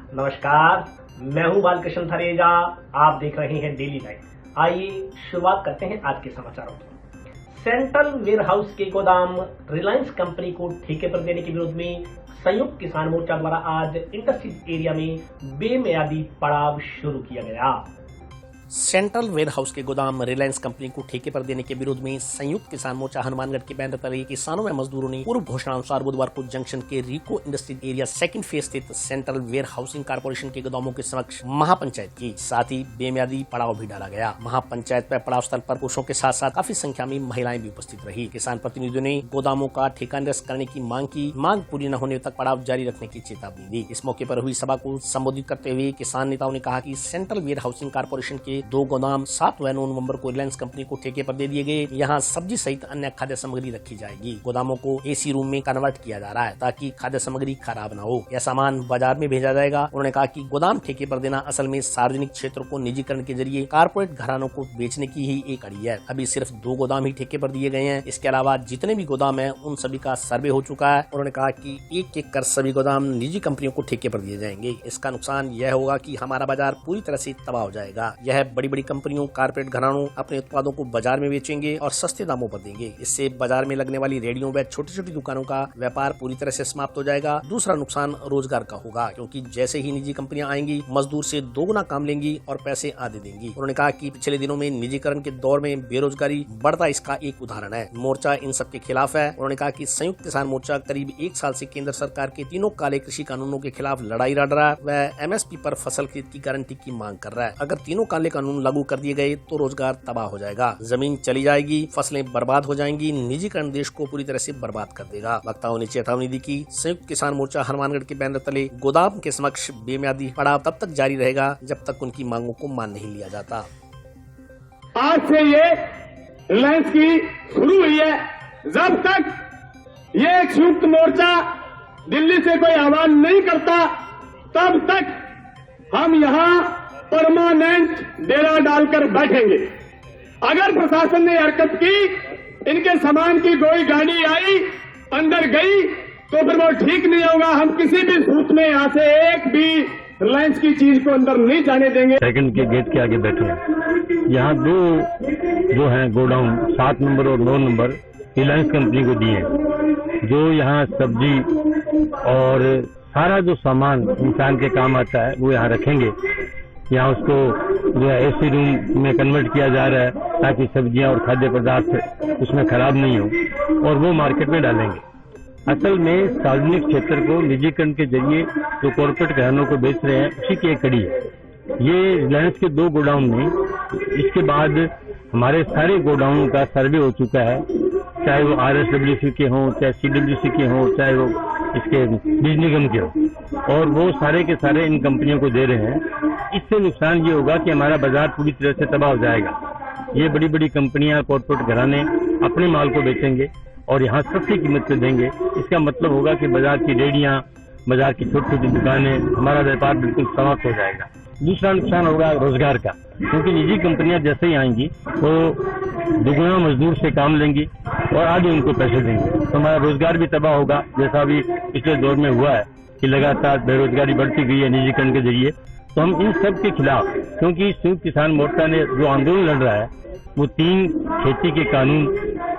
नमस्कार, मैं हूं बालकृष्ण थरेजा। आप देख रहे हैं डेली लाइफ। आइए शुरुआत करते हैं आज के समाचारों की। सेंट्रल वेयरहाउस के गोदाम रिलायंस कंपनी को ठेके पर देने के विरोध में संयुक्त किसान मोर्चा द्वारा आज इंडस्ट्रियल एरिया में बेमियादी पड़ाव शुरू किया गया। सेंट्रल वेयरहाउस के गोदाम रिलायंस कंपनी को ठेके पर देने के विरोध में संयुक्त किसान मोर्चा हनुमानगढ़ के बैनर तले किसानों व मजदूरों ने पूर्व घोषणानुसार बुधवार को जंक्शन के रिको इंडस्ट्रियल एरिया सेकंड फेज स्थित सेंट्रल वेयर हाउसिंग कारपोरेशन के गोदामों के समक्ष महापंचायत की। साथ ही बेमियादी पड़ाव भी डाला गया। महापंचायत पर पड़ाव स्थल पर पुरुषों के साथ साथ काफी संख्या में महिलाएं भी उपस्थित रही। किसान प्रतिनिधियों ने गोदामों का ठेका निरस्त करने की मांग की। मांग पूरी न होने तक पड़ाव जारी रखने की चेतावनी दी। इस मौके पर हुई सभा को संबोधित करते हुए किसान नेताओं ने कहा कि सेंट्रल वेयर हाउसिंग कारपोरेशन के 2 गोदाम 7 व 9 नवंबर को रिलायंस कंपनी को ठेके पर दे दिए गए। यहाँ सब्जी सहित अन्य खाद्य सामग्री रखी जाएगी। गोदामों को एसी रूम में कन्वर्ट किया जा रहा है ताकि खाद्य सामग्री खराब न हो। यह सामान बाजार में भेजा जाएगा। उन्होंने कहा कि गोदाम ठेके पर देना असल में सार्वजनिक क्षेत्रों को निजीकरण के जरिए कारपोरेट घरानों को बेचने की ही एक अड़ी है। अभी सिर्फ 2 गोदाम ही ठेके पर दिए गए हैं। इसके अलावा जितने भी गोदाम है उन सभी का सर्वे हो चुका है। उन्होंने कहा कि एक एक कर सभी गोदाम निजी कंपनियों को ठेके पर दिए जाएंगे। इसका नुकसान यह होगा कि हमारा बाजार पूरी तरह से तबाह हो जाएगा। यह बड़ी बड़ी कंपनियों कारपोरेट घरानों अपने उत्पादों को बाजार में बेचेंगे और सस्ते दामों पर देंगे। इससे बाजार में लगने वाली रेहड़ियों व छोटी छोटी दुकानों का व्यापार पूरी तरह से समाप्त हो जाएगा। दूसरा नुकसान रोजगार का होगा, क्योंकि जैसे ही निजी कंपनियां आएंगी मजदूर से 2 गुना काम लेंगी और पैसे आधे देंगी। उन्होंने कहा कि पिछले दिनों में निजीकरण के दौर में बेरोजगारी बढ़ता इसका एक उदाहरण है। मोर्चा इन सब के खिलाफ है। उन्होंने कहा कि संयुक्त किसान मोर्चा करीब 1 साल से केंद्र सरकार के 3 काले कृषि कानूनों के खिलाफ लड़ाई लड़ रहा है। वह एमएसपी पर फसल खरीद की गारंटी की मांग कर रहा है। अगर 3 काले कानून लागू कर दिए गए तो रोजगार तबाह हो जाएगा, जमीन चली जाएगी, फसलें बर्बाद हो जाएंगी। निजीकरण देश को पूरी तरह से बर्बाद कर देगा। वक्ताओं ने चेतावनी दी कि संयुक्त किसान मोर्चा हनुमानगढ़ के बैनर तले गोदाम के समक्ष बेमियादी पड़ाव तब तक जारी रहेगा जब तक उनकी मांगों को मान नहीं लिया जाता। आज से ये रिलायंस की शुरू हुई है। जब तक ये संयुक्त मोर्चा दिल्ली से कोई आह्वान नहीं करता तब तक हम यहाँ परमानेंट डेरा डालकर बैठेंगे। अगर प्रशासन ने हरकत की, इनके सामान की कोई गाड़ी आई अंदर गई तो फिर वो ठीक नहीं होगा। हम किसी भी सूरत में यहाँ से एक भी रिलायंस की चीज को अंदर नहीं जाने देंगे। सेकंड के गेट के आगे बैठे हैं। यहाँ 2 जो हैं गोडाउन 7 नंबर और 9 नंबर रिलायंस कंपनी को दिए, जो यहाँ सब्जी और सारा जो सामान इंसान के काम आता है वो यहाँ रखेंगे। यहाँ उसको जो है एसी रूम में कन्वर्ट किया जा रहा है ताकि सब्जियां और खाद्य पदार्थ उसमें खराब नहीं हो, और वो मार्केट में डालेंगे। असल में सार्वजनिक क्षेत्र को निजीकरण के जरिए जो कॉर्पोरेट घरानों को बेच रहे हैं उसी की एक कड़ी है ये रिलायंस के 2 गोडाउन में। इसके बाद हमारे सारे गोडाउनों का सर्वे हो चुका है, चाहे वो RSWC के हों, चाहे CWC के हों, चाहे वो इसके बीज निगम के हों, और वो सारे के सारे इन कंपनियों को दे रहे हैं। इससे नुकसान ये होगा कि हमारा बाजार पूरी तरह से तबाह हो जाएगा। ये बड़ी बड़ी कंपनियां, कॉर्पोरेट घराने अपने माल को बेचेंगे और यहाँ सस्ती कीमत पे देंगे। इसका मतलब होगा कि बाजार की रेहड़ियां, बाजार की छोटी छोटी दुकानें, हमारा व्यापार बिल्कुल समाप्त हो जाएगा। दूसरा नुकसान होगा रोजगार का, क्योंकि निजी कंपनियां जैसे ही आएंगी वो 2 गुना मजदूर से काम लेंगी और आगे उनको पैसे देंगे, तो हमारा रोजगार भी तबाह होगा। जैसा अभी पिछले दौर में हुआ है कि लगातार बेरोजगारी बढ़ती गई है निजीकरण के जरिए। तो हम इन सब के खिलाफ, क्योंकि संयुक्त किसान मोर्चा ने जो आंदोलन लड़ रहा है वो 3 खेती के कानून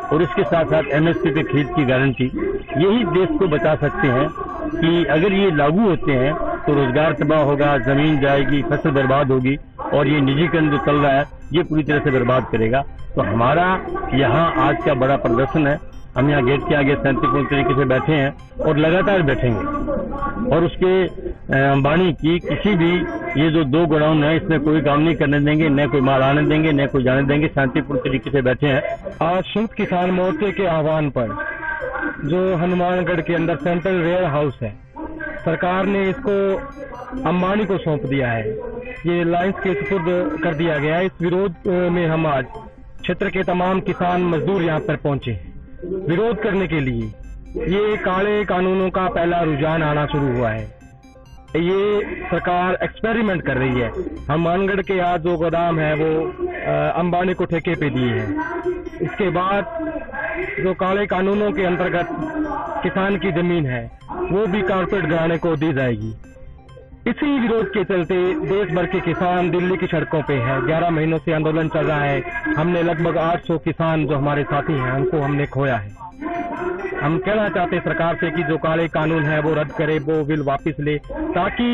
और इसके साथ साथ MSP पे खरीद की गारंटी, यही देश को बचा सकते हैं कि अगर ये लागू होते हैं तो रोजगार तबाह होगा, जमीन जाएगी, फसल बर्बाद होगी, और ये निजीकरण जो चल रहा है ये पूरी तरह से बर्बाद करेगा। तो हमारा यहाँ आज का बड़ा प्रदर्शन है। हम यहाँ गेट के आगे शांतिपूर्ण तरीके से बैठे हैं और लगातार बैठेंगे, और उसके अंबानी की किसी भी ये जो 2 गोडाउन है इसमें कोई काम नहीं करने देंगे, न कोई माल आने देंगे, न कोई जाने देंगे। शांतिपूर्ण तरीके से बैठे हैं। आज संयुक्त किसान मोर्चे के आह्वान पर जो हनुमानगढ़ के अंदर सेंट्रल वेयर हाउस है, सरकार ने इसको अंबानी को सौंप दिया है। ये रिलायंस के सुपुर्द कर दिया गया है। इस विरोध में हम आज क्षेत्र के तमाम किसान मजदूर यहाँ पर पहुंचे हैं विरोध करने के लिए। ये काले कानूनों का पहला रुझान आना शुरू हुआ है। ये सरकार एक्सपेरिमेंट कर रही है। हनुमानगढ़ के आज जो गोदाम है वो अंबानी को ठेके पे दिए हैं। इसके बाद जो काले कानूनों के अंतर्गत किसान की जमीन है वो भी कारपोरेट घराने को दी जाएगी। इसी विरोध के चलते देश भर के किसान दिल्ली की सड़कों पे हैं। 11 महीनों से आंदोलन चल रहा है। हमने लगभग 800 किसान जो हमारे साथी हैं उनको हमने खोया है। हम कहना चाहते हैं सरकार से कि जो काले कानून है वो रद्द करे, वो बिल वापस ले, ताकि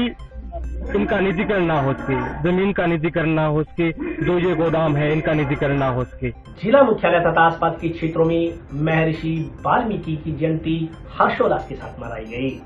इनका निजीकरण ना हो सके, जमीन का निजीकरण ना हो सके, जो ये गोदाम है इनका निजीकरण ना हो सके। जिला मुख्यालय तथा आसपास के क्षेत्रों में महर्षि वाल्मीकि की जयंती हर्षोल्लास के साथ मनाई गई।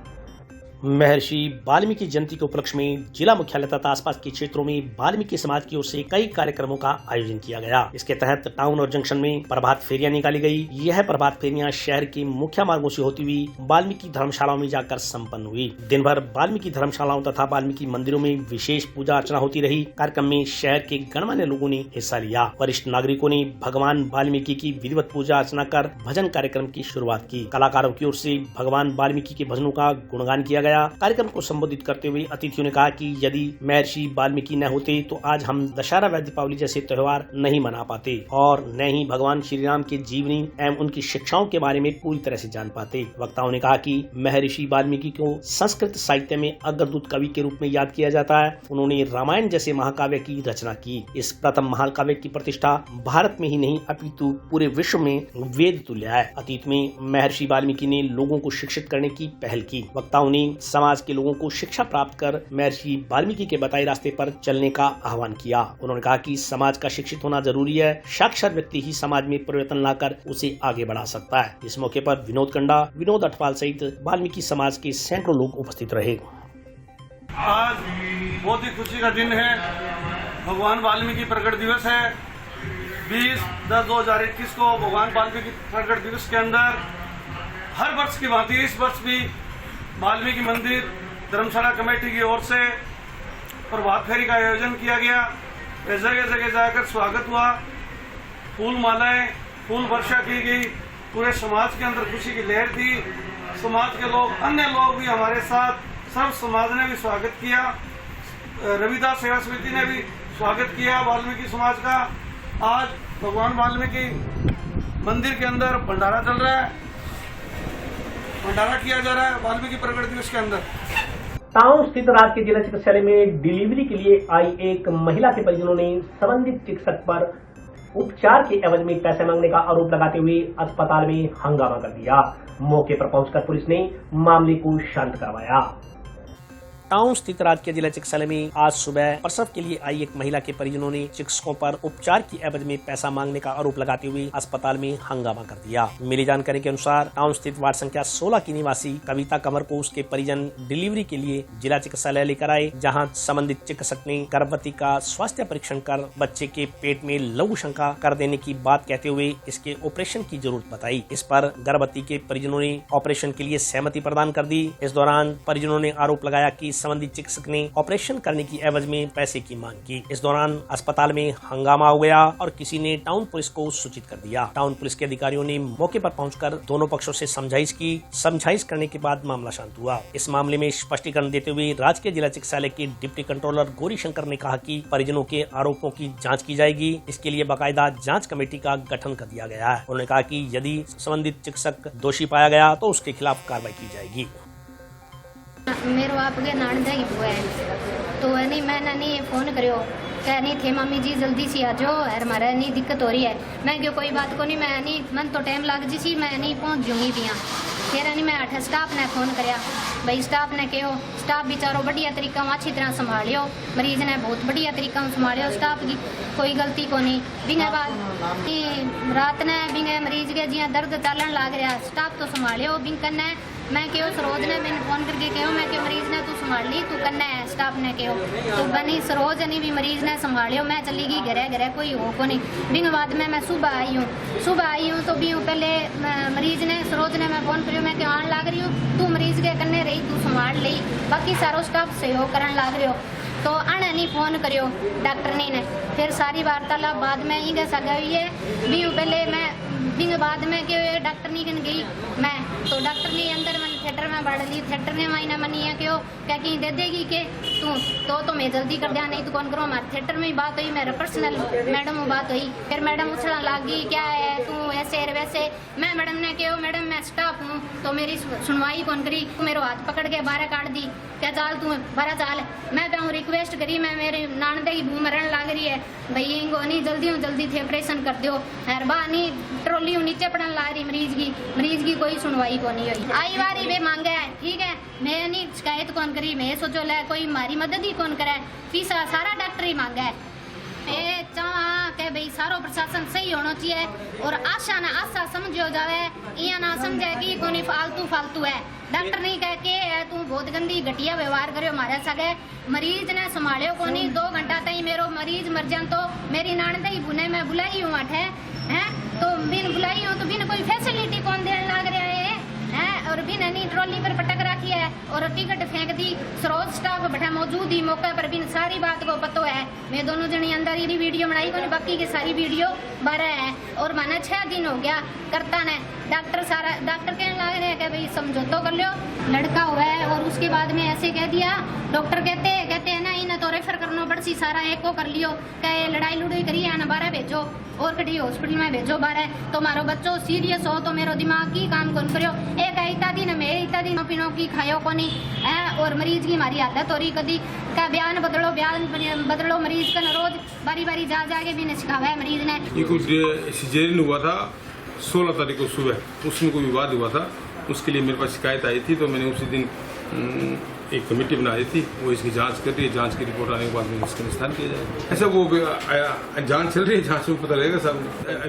महर्षि वाल्मीकि जयंती के उपलक्ष्य में जिला मुख्यालय तथा आसपास के क्षेत्रों में वाल्मीकि समाज की ओर से कई कार्यक्रमों का आयोजन किया गया। इसके तहत टाउन और जंक्शन में प्रभात फेरियां निकाली गई। यह प्रभात फेरियां शहर के मुख्य मार्गों से होती हुई वाल्मीकि धर्मशालाओं में जाकर संपन्न हुई। दिन भर वाल्मीकि धर्मशालाओं तथा वाल्मीकि मंदिरों में विशेष पूजा अर्चना होती रही। कार्यक्रम में शहर के गणमान्य लोगों ने हिस्सा लिया। वरिष्ठ नागरिकों ने भगवान वाल्मीकि की विधिवत पूजा अर्चना कर भजन कार्यक्रम की शुरुआत की। कलाकारों की ओर से भगवान वाल्मीकि के भजनों का गुणगान किया गया। कार्यक्रम को संबोधित करते हुए अतिथियों ने कहा कि यदि महर्षि वाल्मीकि न होते तो आज हम दशहरा व दीपावली जैसे त्योहार नहीं मना पाते और न ही भगवान श्री राम के जीवनी एवं उनकी शिक्षाओं के बारे में पूरी तरह से जान पाते। वक्ताओं ने कहा कि महर्षि वाल्मीकि को संस्कृत साहित्य में अग्रदूत कवि के रूप में याद किया जाता है। उन्होंने रामायण जैसे महाकाव्य की रचना की। इस प्रथम महाकाव्य की प्रतिष्ठा भारत में ही नहीं अपितु पूरे विश्व में वेद तुल्य है। अतीत में महर्षि वाल्मीकि ने लोगों को शिक्षित करने की पहल की। वक्ताओं ने समाज के लोगों को शिक्षा प्राप्त कर महर्षि वाल्मीकि के बताए रास्ते पर चलने का आह्वान किया। उन्होंने कहा कि समाज का शिक्षित होना जरूरी है। साक्षर व्यक्ति ही समाज में परिवर्तन लाकर उसे आगे बढ़ा सकता है। इस मौके पर विनोद कंडा, विनोद अठवाल सहित वाल्मीकि समाज के सैकड़ों लोग उपस्थित रहे। आज बहुत ही खुशी का दिन है। भगवान वाल्मीकि प्रकट दिवस है। 20/10/2021 को भगवान वाल्मीकि प्रकट दिवस के अंदर हर वर्ष की भांति इस वर्ष भी वाल्मीकि मंदिर धर्मशाला कमेटी की ओर से प्रभात फेरी का आयोजन किया गया। जगह जगह जाकर स्वागत हुआ, फूल मालाएं, फूल वर्षा की गई। पूरे समाज के अंदर खुशी की लहर थी। समाज के लोग, अन्य लोग भी हमारे साथ, सब समाज ने भी स्वागत किया। रविदास सेवा समिति ने भी स्वागत किया वाल्मीकि समाज का। आज भगवान वाल्मीकि मंदिर के अंदर भंडारा चल रहा है, भंडारा किया जा रहा है वाल्मीकि प्रकट दिवस के अंदर। टाउन स्थित राजकीय जिला चिकित्सालय में डिलीवरी के लिए आई एक महिला के परिजनों ने संबंधित चिकित्सक पर उपचार के एवज में पैसे मांगने का आरोप लगाते हुए अस्पताल में हंगामा कर दिया। मौके पर पहुंचकर पुलिस ने मामले को शांत करवाया। टाउन स्थित राजकीय जिला चिकित्सालय में आज सुबह प्रसव के लिए आई एक महिला के परिजनों ने चिकित्सकों पर उपचार की एवज में पैसा मांगने का आरोप लगाते हुए अस्पताल में हंगामा कर दिया। मिली जानकारी के अनुसार टाउन स्थित वार्ड संख्या 16 की निवासी कविता कंवर को उसके परिजन डिलीवरी के लिए जिला चिकित्सालय लेकर आए, जहां संबंधित चिकित्सक ने गर्भवती का स्वास्थ्य परीक्षण कर बच्चे के पेट में लघु शंका कर देने की बात कहते हुए इसके ऑपरेशन की जरूरत बताई। इस पर गर्भवती के परिजनों ने ऑपरेशन के लिए सहमति प्रदान कर दी। इस दौरान परिजनों ने आरोप लगाया कि संबंधित चिकित्सक ने ऑपरेशन करने की एवज में पैसे की मांग की। इस दौरान अस्पताल में हंगामा हो गया और किसी ने टाउन पुलिस को सूचित कर दिया। टाउन पुलिस के अधिकारियों ने मौके पर पहुंचकर दोनों पक्षों से समझाइश की। समझाइश करने के बाद मामला शांत हुआ। इस मामले में स्पष्टीकरण देते हुए राजकीय जिला चिकित्सालय के डिप्टी कंट्रोलर गौरी शंकर ने कहा कि परिजनों के आरोपों की जाँच की जाएगी। इसके लिए बाकायदा जाँच कमेटी का गठन कर दिया गया है। उन्होंने कहा कि यदि संबंधित चिकित्सक दोषी पाया गया तो उसके खिलाफ कार्रवाई की जाएगी। मेरे आपके नानदा ही हुआ है तो नहीं मैंने नहीं फोन करो कह नहीं थे मम्मी जी जल्दी से आ जाओ यार हमारा नहीं दिक्कत हो रही है। मैं क्यों कोई बात को नहीं, मैं नहीं मन तो टाइम लग जी सी, मैं नहीं पहुंच जूंगी दिया। फिर नहीं मैं 8 स्टाफ ने फोन कराया, भाई स्टाफ ने कहो स्टाफ बेचारो बढ़िया तरीका अच्छी तरह संभालियो, मरीज ने बहुत बढ़िया तरीका संभालियो, स्टाफ की कोई गलती को नहीं। बिंगे बाद रात ने बिंगे मरीज के जिया दर्द चलन लग रहा, स्टाफ तो संभालियो। बिंग कन्ने मैं क्यों सरोज ने मैंने फोन करके कहो मैं क्यों मरीज ने तू संभाल ली, तू कन्ने है स्टाफ ने कहो तो बनी सरोज ने भी मरीज ने संभालियो। मैं चली गई घरे घरे कोई हो को नहीं। बिंग बाद में मैं सुबह आई हूँ तो भी पहले मरीज ने सरोज ने मैं फोन करियो मैं क्यों आन लग रही हूँ, तू मरीज के कन्ने रही तू संभाल ली, बाकी सारो स्टाफ सहयोग करन लग रही हो तो आने नहीं फोन करियो डॉक्टर ने। फिर सारी वार्तालाप बाद में ही सगा हुई है भी पहले मैं बिंग बाद में के डॉक्टर नहीं कन गई मैं, तो डॉक्टर ने अंदर मैंने थिएटर में बढ़ ली। थिएटर ने मायना मनी है क्यों क्या कहीं दे देगी के तू तो मैं जल्दी कर दिया, नहीं तो कौन करो। हमारे थिएटर में बात हुई, मेरा पर्सनल मैडम में बात हुई, फिर मैडम उछलने लगी क्या है तू ऐसे वैसे। मैं मैडम ने क्यों मैडम मैं स्टाफ हूँ, तो मेरी सुनवाई कौन करी, मेरे हाथ पकड़ के बाहर काट दी, क्या चाल तू बारह चाल। मैं तो रिक्वेस्ट करी, मैं मेरे नानदे की बू मरण लग रही है भाई इनको नहीं जल्दी थे ऑपरेशन कर दो। नहीं ट्रॉली नीचे पड़न ला रही मरीज की कोई सुनवाई को नहीं हुई। आई बारी वे मांगे है ठीक है, मैं नहीं शिकायत कौन करी, मैं सोचो ले कोई हमारी मदद ही कौन करे, फीसा सारा डॉक्टर ही मांगा है। मैं चाहा कि भाई सारो प्रशासन सही होना चाहिए और आशा ने आशा समझो जावे, या ना समझे कि कोई फालतू है। डॉक्टर नहीं कह के तू बहुत गंदी घटिया व्यवहार करो हमारे सगे, मरीज ने संभालो को नहीं 2 घंटा तक मेरो मरीज मर जान तो मेरी नानदे ही बुने में बुलाई हूँ अठे है, तो बिन बुलाई हूँ तो बिन कोई फैसिलिटी कौन देने लग रहा है और बिन नहीं ट्रॉली पर पटक रखी है और टिकट फेंक दी। स्रोत स्टाफ बैठा मौजूद ही मौके पर बिन सारी बात को पतो है। मैं दोनों जनी अंदर ये वीडियो बनाई को बाकी की सारी वीडियो बारह है और मैंने 6 दिन हो गया करता ने। डॉक्टर कहने लग रहे कि भाई समझौता कर लो, लड़का हुआ है और उसके बाद में ऐसे कह दिया। डॉक्टर कहते हैं ना इन्हें तो रेफर करना पड़सी सारा एक को कर लियो, कहे लड़ाई करी है ना 12 भेजो और कटी हॉस्पिटल में भेजो 12, तो मारो बच्चों सीरियस हो तो मेरो दिमाग की काम कौन करो। एक इतना दिन पिनो की खायो को नहीं है और मरीज की हमारी हालत हो रही कदी का बयान बदलो मरीज का रोज बारी जा के भी सिखावा है मरीज ने। ये कुछ सिजेरियन हुआ था 16 तारीख को सुबह, उसमें कोई विवाद हुआ था, उसके लिए मेरे पास शिकायत आई थी, तो मैंने उसी दिन एक कमेटी बनाई थी, वो इसकी जांच कर रही है। जांच की रिपोर्ट आने के बाद में इसका निस्तार किया जाएगा। ऐसा वो जांच चल रही है, जांच में पता लगेगा सब।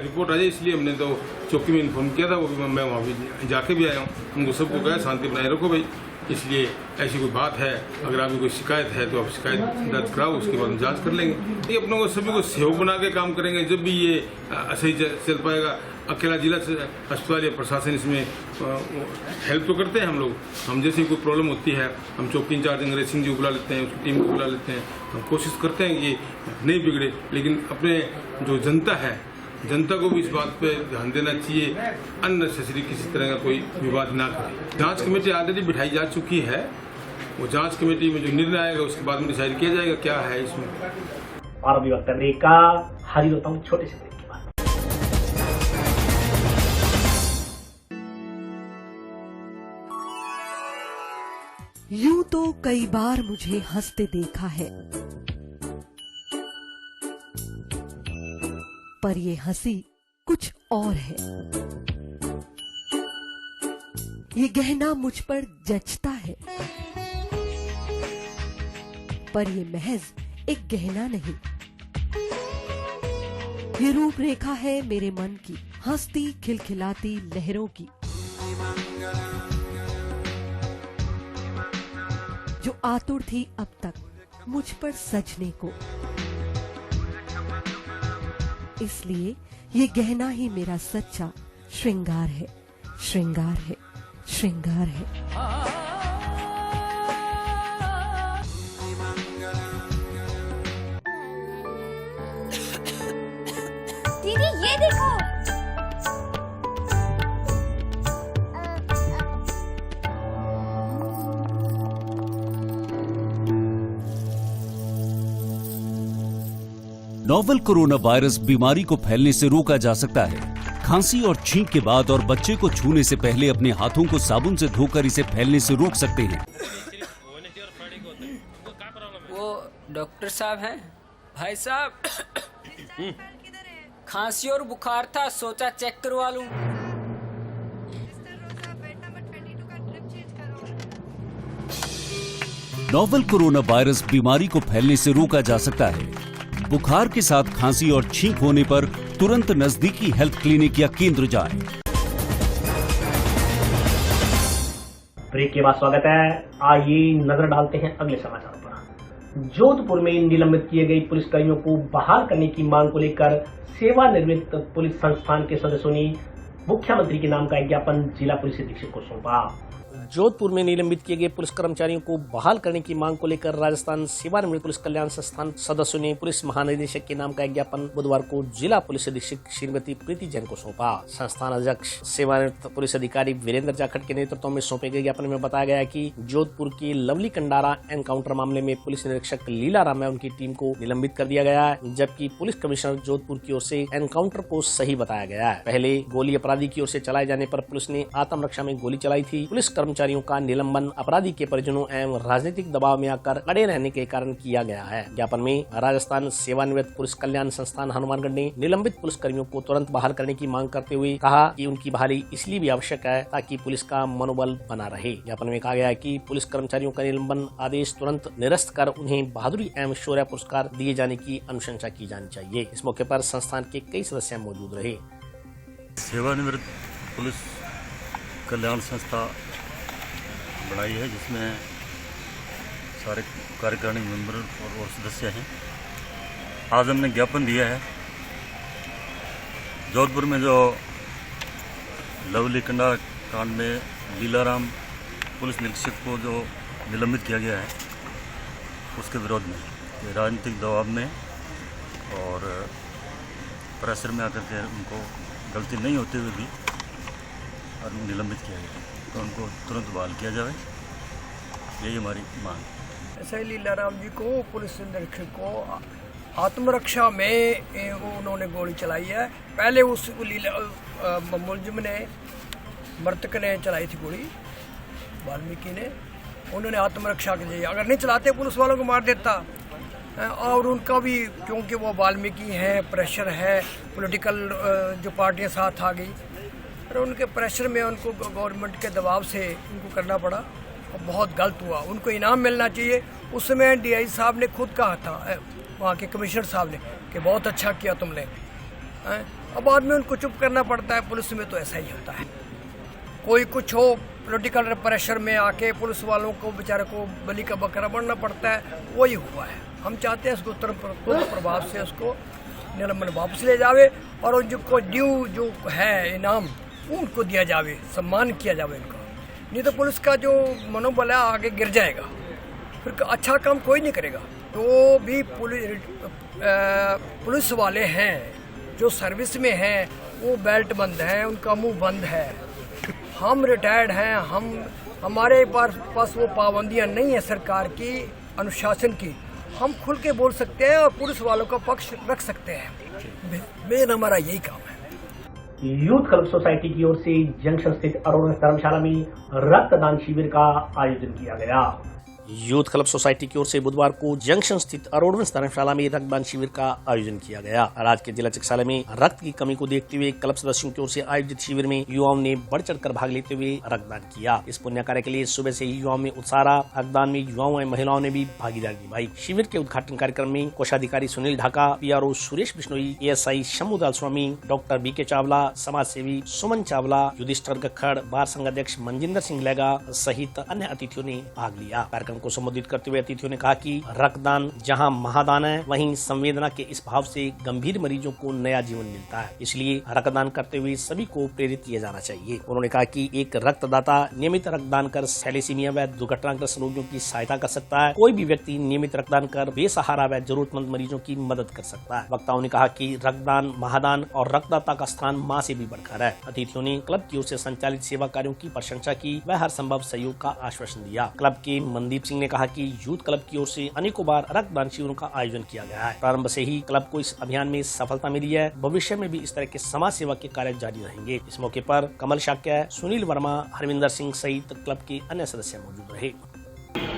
रिपोर्ट आ जाए इसलिए हमने तो चौकी में इन्फॉर्म किया था, वो भी मैं वहाँ भी जाके भी आया हूँ। उनको सबको कहा शांति बनाए रखो भाई, इसलिए ऐसी कोई बात है अगर आपकी कोई शिकायत है तो आप शिकायत दर्ज कराओ, उसके बाद हम जांच कर लेंगे। ये अपनों को सभी को सहयोग बना के काम करेंगे, जब भी ये सही चल पाएगा। अकेला जिला अस्पताल या प्रशासन इसमें हेल्प तो करते हैं हम जैसे कोई प्रॉब्लम होती है हम चौकी इंचार्ज अंग्रेज सिंह जी को बुला लेते हैं, उसकी टीम को बुला लेते हैं, हम कोशिश करते हैं कि नहीं बिगड़े। लेकिन अपने जो जनता है, जनता को भी इस बात पे ध्यान देना चाहिए, अननेसेसरी किसी तरह का कोई विवाद ना करे। जांच कमेटी ऑलरेडी बिठाई जा चुकी है, वो जांच कमेटी में जो निर्णय आएगा उसके बाद में डिसाइड किया जाएगा क्या है इसमें। और अभी वक्त का हाजिर होता हूँ छोटे से ब्रेक के बाद। यूं तो कई बार मुझे हंसते देखा है, पर ये हंसी कुछ और है। ये गहना मुझ पर जचता है, पर ये महज एक गहना नहीं, ये रूपरेखा है मेरे मन की, हंसती खिलखिलाती लहरों की, जो आतुर थी अब तक मुझ पर सजने को। इसलिए ये गहना ही मेरा सच्चा श्रृंगार है, श्रृंगार है, श्रृंगार है। दीदी ये देखो, नोवेल कोरोना वायरस बीमारी को फैलने से रोका जा सकता है। खांसी और छींक के बाद और बच्चे को छूने से पहले अपने हाथों को साबुन से धोकर इसे फैलने से रोक सकते हैं। वो डॉक्टर साहब हैं? भाई साहब खांसी और बुखार था, सोचा चेक करवा लूं। नोवेल कोरोना वायरस बीमारी को फैलने से रोका जा सकता है। बुखार के साथ खांसी और छींक होने पर तुरंत नजदीकी हेल्थ क्लिनिक या केंद्र जाएं। ब्रेक के बाद स्वागत है। आइए नजर डालते हैं अगले समाचारों पर। जोधपुर में निलंबित किए गए पुलिसकर्मियों को बहाल करने की मांग को लेकर सेवानिवृत्त पुलिस संस्थान के सदस्यों ने मुख्यमंत्री के नाम का ज्ञापन जिला पुलिस अधीक्षक को सौंपा। जोधपुर में निलंबित किए गए पुलिस कर्मचारियों को बहाल करने की मांग को लेकर राजस्थान सेवानिवृत्त पुलिस कल्याण संस्थान सदस्यों ने पुलिस महानिदेशक के नाम का एक ज्ञापन बुधवार को जिला पुलिस अधीक्षक श्रीमती प्रीति जैन को सौंपा। संस्थान अध्यक्ष सेवानिवृत्त पुलिस अधिकारी वीरेंद्र जाखड़ के नेतृत्व में सौंपे गए ज्ञापन में बताया गया कि जोधपुर के लवली कंडारा एनकाउंटर मामले में पुलिस निरीक्षक लीला राम और उनकी टीम को निलंबित कर दिया गया है, जबकि पुलिस कमिश्नर जोधपुर की ओर से एनकाउंटर को सही बताया गया है। पहले गोली अपराधी की ओर से चलाए जाने पर पुलिस ने आत्मरक्षा में गोली चलाई थी। पुलिस कर्मचारियों का निलंबन अपराधी के परिजनों एवं राजनीतिक दबाव में आकर अड़े रहने के कारण किया गया है। ज्ञापन में राजस्थान सेवानिवृत्त पुलिस कल्याण संस्थान हनुमानगढ़ ने निलंबित पुलिस कर्मियों को तुरंत बहाल करने की मांग करते हुए कहा कि उनकी बहाली इसलिए भी आवश्यक है ताकि पुलिस का मनोबल बना रहे। ज्ञापन में कहा गया है कि पुलिस कर्मचारियों का निलंबन आदेश तुरंत निरस्त कर उन्हें बहादुरी एवं शौर्य पुरस्कार दिए जाने की अनुशंसा की जानी चाहिए। इस मौके पर संस्थान के कई सदस्य मौजूद रहे। सेवानिवृत्त पुलिस कल्याण संस्था बनाई है जिसमें सारे कार्यकारिणी मेंबर और सदस्य हैं। आज हमने ज्ञापन दिया है जोधपुर में जो लवली कंडा कांड में लीलाराम पुलिस निरीक्षक को जो निलंबित किया गया है उसके विरोध में राजनीतिक दबाव में और प्रेशर में आकर के उनको गलती नहीं होते हुए भी और निलंबित किया गया, तो उनको तुरंत बहाल किया जाए, यही हमारी मांग है। ऐसे लीलाराम जी को पुलिस निरीक्षक को आत्मरक्षा में उन्होंने गोली चलाई है। पहले उस मुलजिम ने मृतक ने चलाई थी गोली, वाल्मीकि ने, उन्होंने आत्मरक्षा के लिए, अगर नहीं चलाते पुलिस वालों को मार देता। और उनका भी क्योंकि वो वाल्मीकि हैं, प्रेशर है, पॉलिटिकल जो पार्टियां साथ आ गई और उनके प्रेशर में उनको गवर्नमेंट के दबाव से उनको करना पड़ा और बहुत गलत हुआ। उनको इनाम मिलना चाहिए। उस समय DI साहब ने खुद कहा था, वहाँ के कमिश्नर साहब ने, कि बहुत अच्छा किया तुमने। अब बाद में उनको चुप करना पड़ता है। पुलिस में तो ऐसा ही होता है, कोई कुछ हो पॉलिटिकल प्रेशर में आके पुलिस वालों को बेचारे को बलि का बकरा बनना पड़ता है। वही हुआ है। हम चाहते हैं इसको तुरंत प्रभाव से उसको निलंबन वापस ले जावे और जिनको ड्यू जो है इनाम उनको दिया जावे, सम्मान किया जावे इनका। नहीं तो पुलिस का जो मनोबल है आगे गिर जाएगा, फिर अच्छा काम कोई नहीं करेगा। तो भी पुलिस वाले हैं जो सर्विस में हैं वो बेल्ट बंद हैं, उनका मुंह बंद है। हम रिटायर्ड हैं, हमारे पास वो पाबंदियां नहीं है सरकार की, अनुशासन की। हम खुल के बोल सकते हैं और पुलिस वालों का पक्ष रख सकते हैं। मेन हमारा यही काम है। यूथ क्लब सोसाइटी की ओर से जंक्शन स्थित अरोड़ा धर्मशाला में रक्तदान शिविर का आयोजन किया गया। यूथ क्लब सोसाइटी की ओर से बुधवार को जंक्शन स्थित अरोड़ा धर्मशाला में रक्तदान शिविर का आयोजन किया गया। राज्य के जिला चिकित्सालय में रक्त की कमी को देखते हुए क्लब सदस्यों की ओर से आयोजित शिविर में युवाओं ने बढ़ चढ़कर भाग लेते हुए रक्तदान किया। इस पुण्य कार्य के लिए सुबह से ही युवाओं में उत्साह रहा। रक्तदान में युवाओं एवं महिलाओं ने भी भागीदारी निभाई। शिविर के उद्घाटन कार्यक्रम में कोषाधिकारी सुनील ढाका, PRO सुरेश बिश्नोई, ASI शंभुदाल स्वामी, डॉक्टर BK चावला, समाज सेवी सुमन चावला, युधिष्ठर गखड़, बार संघ अध्यक्ष मनजिंदर सिंह लेगा सहित अन्य अतिथियों ने भाग लिया। कार्यक्रम को संबोधित करते हुए अतिथियों ने कहा कि रक्तदान जहां महादान है, वहीं संवेदना के इस भाव से गंभीर मरीजों को नया जीवन मिलता है। इसलिए रक्तदान करते हुए सभी को प्रेरित किया जाना चाहिए। उन्होंने कहा कि एक रक्तदाता नियमित रक्तदान कर थैलेसीमिया व दुर्घटनाग्रस्त रोगियों की सहायता कर सकता है। कोई भी व्यक्ति नियमित रक्तदान कर बेसहारा व जरूरतमंद मरीजों की मदद कर सकता है। वक्ताओं ने कहा कि रक्तदान, महादान और रक्तदाता का स्थान मां से भी बढ़कर है। अतिथियों ने क्लब की ओर से संचालित सेवा कार्यों की प्रशंसा की व हर संभव सहयोग का आश्वासन दिया। क्लब के मनदीप सिंह ने कहा कि यूथ क्लब की ओर से अनेकों बार रक्तदान शिविरों का आयोजन किया गया है। प्रारंभ से ही क्लब को इस अभियान में सफलता मिली है। भविष्य में भी इस तरह के समाज सेवा के कार्य जारी रहेंगे। इस मौके पर कमल शाक्य, सुनील वर्मा, हरविंदर सिंह सहित क्लब के अन्य सदस्य मौजूद रहे।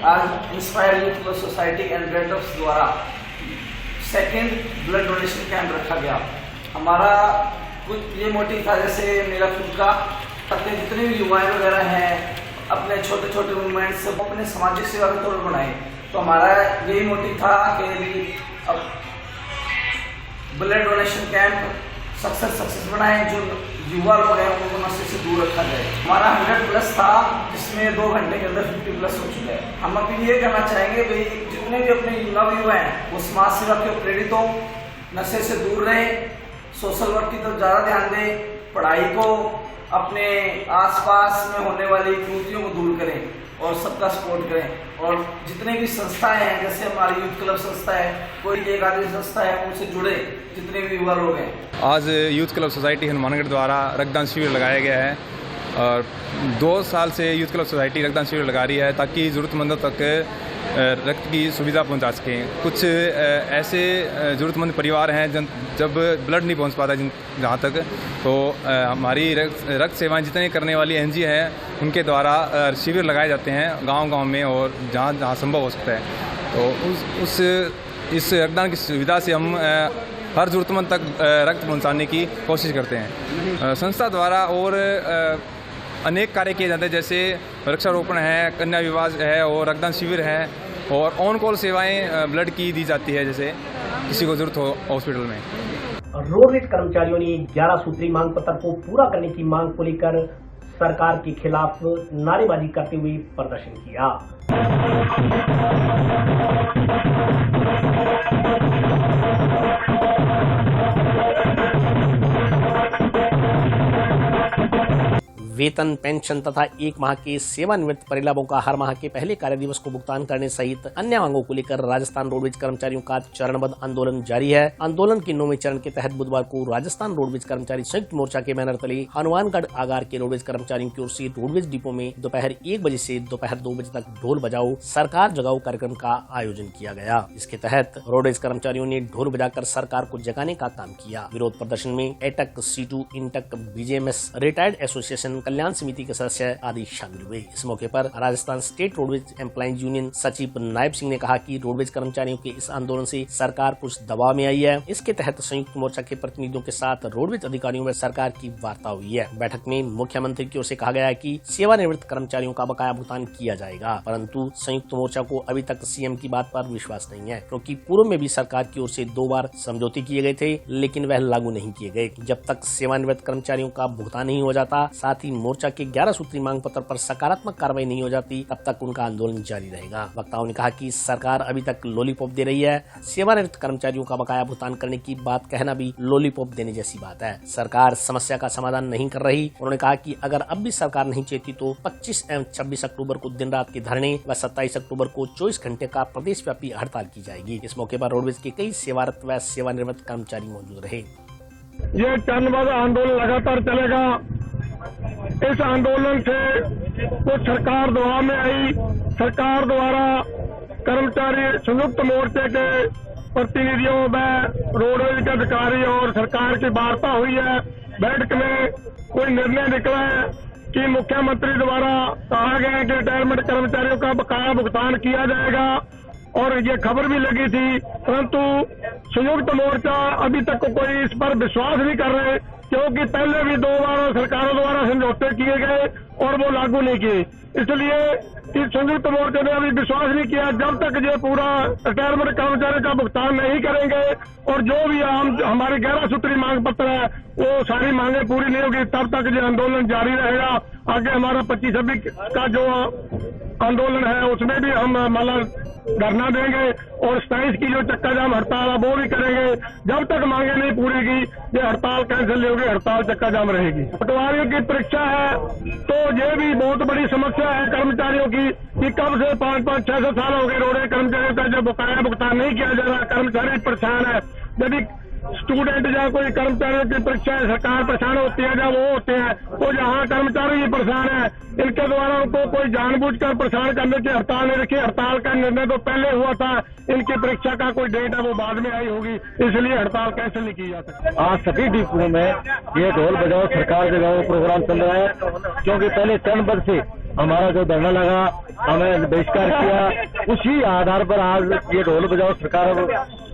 आज inspire youth club society and greaters द्वारा सेकेंड ब्लड डोनेशन कैंप रखा गया। हमारा कुछ ये मोटिव था, जैसे मेरा खुद का, अपने जितने भी युवा वगैरह हैं अपने छोटे छोटे मूवमेंट से अपने सामाजिक सेवा के तौर बनाए। तो हमारा यही मोटिव था कि अब ब्लड डोनेशन कैंप सक्सेस बनाए, जो युवा लोग हैं उनको नशे से दूर रखा जाए। हमारा 100+ था, जिसमें 2 घंटे के अंदर 50+ हो चुका है। हम अपनी ये कहना चाहेंगे भाई जितने भी अपने युवा हैं वो समाज सेवा के प्रेरित हो, नशे से दूर रहे, सोशल वर्क की तरफ ज़्यादा ध्यान दें, पढ़ाई को, अपने आसपास में होने वाली त्रुटियों को दूर करें और सबका सपोर्ट करें। और जितने भी संस्थाएं हैं, जैसे हमारी यूथ क्लब संस्था है, कोई एक आदि संस्था है, उनसे जुड़े जितने भी युवा लोग हैं। आज यूथ क्लब सोसाइटी हनुमानगढ़ द्वारा रक्तदान शिविर लगाया गया है और 2 साल से यूथ क्लब सोसाइटी रक्तदान शिविर लगा रही है ताकि ज़रूरतमंदों तक रक्त की सुविधा पहुंचा सकें। कुछ ऐसे ज़रूरतमंद परिवार हैं जब ब्लड नहीं पहुंच पाता जहाँ तक, तो हमारी रक्त सेवाएं जितने करने वाली एनजीओ हैं उनके द्वारा शिविर लगाए जाते हैं गांव-गांव में और जहाँ संभव हो सकता है। तो इस रक्तदान की सुविधा से हम हर ज़रूरतमंद तक रक्त पहुँचाने की कोशिश करते हैं। संस्था द्वारा और अनेक कार्य किए जाते हैं, जैसे वृक्षारोपण है, कन्या विवाह है और रक्तदान शिविर है और ऑन कॉल सेवाएं ब्लड की दी जाती है, जैसे किसी को जरूरत हो हॉस्पिटल में। रोडवेज कर्मचारियों ने 11 सूत्री मांग पत्र को पूरा करने की मांग को लेकर सरकार के खिलाफ नारेबाजी करते हुए प्रदर्शन किया। वेतन, पेंशन तथा 1 माह के सेवानिवृत्त परिलाभों का हर माह के पहले कार्य दिवस को भुगतान करने सहित अन्य मांगों को लेकर राजस्थान रोडवेज कर्मचारियों का चरणबद्ध आंदोलन जारी है। आंदोलन के 9वें चरण के तहत बुधवार को राजस्थान रोडवेज कर्मचारी संयुक्त मोर्चा के बैनर तले हनुमानगढ़ आगार के रोडवेज कर्मचारियों की ओर से रोडवेज डिपो में दोपहर 1 बजे से दोपहर 2 बजे तक ढोल बजाओ सरकार जगाओ कार्यक्रम का आयोजन किया गया। इसके तहत रोडवेज कर्मचारियों ने ढोल बजाकर सरकार को जगाने का काम किया। विरोध प्रदर्शन में एटक, सीटू, इंटक, बीजेएमएस, रिटायर्ड एसोसिएशन, कल्याण समिति के सदस्य आदि शामिल हुए। इस मौके पर Rajasthan state roadways employees union सचिव नायब सिंह ने कहा कि रोडवेज कर्मचारियों के इस आंदोलन से सरकार कुछ दबाव में आई है। इसके तहत संयुक्त मोर्चा के प्रतिनिधियों के साथ रोडवेज अधिकारियों में सरकार की वार्ता हुई है। बैठक में मुख्यमंत्री की ओर से कहा गया है कि सेवानिवृत्त कर्मचारियों का बकाया भुगतान किया जाएगा, परंतु संयुक्त मोर्चा को अभी तक सीएम की बात पर विश्वास नहीं है, क्योंकि पूर्व में भी सरकार की ओर से 2 बार समझौते किए गए थे, लेकिन वह लागू नहीं किए गए। जब तक सेवानिवृत्त कर्मचारियों का भुगतान नहीं हो जाता, साथ ही मोर्चा के 11 सूत्री मांग पत्र पर सकारात्मक कार्रवाई नहीं हो जाती, तब तक उनका आंदोलन जारी रहेगा। वक्ताओं ने कहा कि सरकार अभी तक लॉलीपॉप दे रही है। सेवानिवृत्त कर्मचारियों का बकाया भुगतान करने की बात कहना भी लॉलीपॉप देने जैसी बात है। सरकार समस्या का समाधान नहीं कर रही। उन्होंने कहा कि अगर अब भी सरकार नहीं चाहती तो 25 एवं 26 अक्टूबर को दिन रात के धरने व 27 अक्टूबर को 24 घंटे का प्रदेश व्यापी हड़ताल की जाएगी। इस मौके पर रोडवेज के कई सेवारत व सेवानिवृत्त कर्मचारी मौजूद रहे। ये चरणबद्ध आंदोलन लगातार चलेगा। इस आंदोलन से कुछ सरकार दबाव में आई। सरकार द्वारा कर्मचारी संयुक्त मोर्चे के प्रतिनिधियों व रोडवेज के अधिकारी और सरकार की वार्ता हुई है। बैठक में कोई निर्णय निकला है कि मुख्यमंत्री द्वारा कहा गया है कि रिटायरमेंट कर्मचारियों का बकाया भुगतान किया जाएगा और ये खबर भी लगी थी, परंतु संयुक्त मोर्चा अभी तक कोई इस पर विश्वास नहीं कर रहे, क्योंकि पहले भी 2 बार सरकारों द्वारा समझौते किए गए और वो लागू नहीं किए। इसलिए इस संयुक्त मोर्चे ने अभी विश्वास नहीं किया। जब तक ये पूरा रिटायरमेंट कर्मचारी का भुगतान नहीं करेंगे और जो भी हमारी 11 सूत्री मांग पत्र है वो सारी मांगे पूरी नहीं होगी, तब तक ये आंदोलन जारी रहेगा। आगे हमारा 25-26 का जो आंदोलन है उसमें भी हम मतलब धरना देंगे और 27 की जो चक्का जाम हड़ताल है वो भी करेंगे। जब तक मांगे नहीं पूरी की ये हड़ताल कैंसिल होगी, हड़ताल चक्का जाम रहेगी। पटवारियों की परीक्षा है तो ये भी बहुत बड़ी समस्या है कर्मचारियों की कि कब से 5-5, 6 साल हो गए रोडवेज कर्मचारियों का जो बकाया भुगतान नहीं किया जा रहा। कर्मचारी परेशान है। यदि स्टूडेंट या कोई कर्मचारियों की परीक्षा सरकार परेशान होती है, जब वो होते हैं तो जहाँ कर्मचारी ही परेशान है, इनके द्वारा उनको कोई जानबूझकर परेशान करने की हड़ताल नहीं रखी। हड़ताल का निर्णय तो पहले हुआ था, इनकी परीक्षा का कोई डेट है वो बाद में आई होगी, इसलिए हड़ताल कैंसिल नहीं की जा सकती। आज सभी डिपो में ये ढोल बजाओ सरकार जगाओ प्रोग्राम चल रहा है, क्योंकि पहले चरणबद्ध से हमारा जो धरना लगा, हमें बहिष्कार किया, उसी आधार पर आज ये ढोल बजाओ सरकार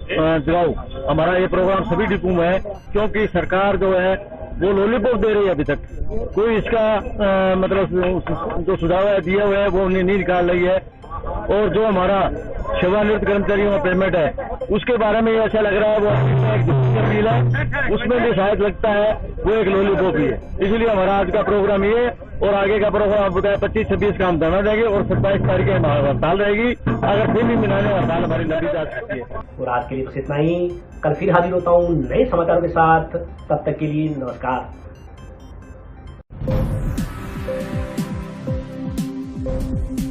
जगाओ हमारा ये प्रोग्राम सभी डिपो में है, क्योंकि सरकार जो है वो लॉलीपॉप दे रही है। अभी तक कोई इसका मतलब जो सुझाव है दिए हुए है वो नहीं निकाल रही है। और जो हमारा सेवानिवृत्त कर्मचारियों का पेमेंट है उसके बारे में ऐसा लग रहा है वो एक डील है, उसमें भी शायद लगता है वो एक लॉलीपॉप ही है। इसलिए हमारा आज का प्रोग्राम ये और आगे का प्रोग्राम आप बताया 25-26 का हम धरना देंगे और 27 तारीख हमारी हड़ताल रहेगी। अगर फिर भी मिलाने हड़ताल हमारी लंबी जा सकती है। और आज के लिए बस इतना ही। कल फिर हाजिर होता हूँ नए समाचारों के साथ। तब तक के लिए नमस्कार। है।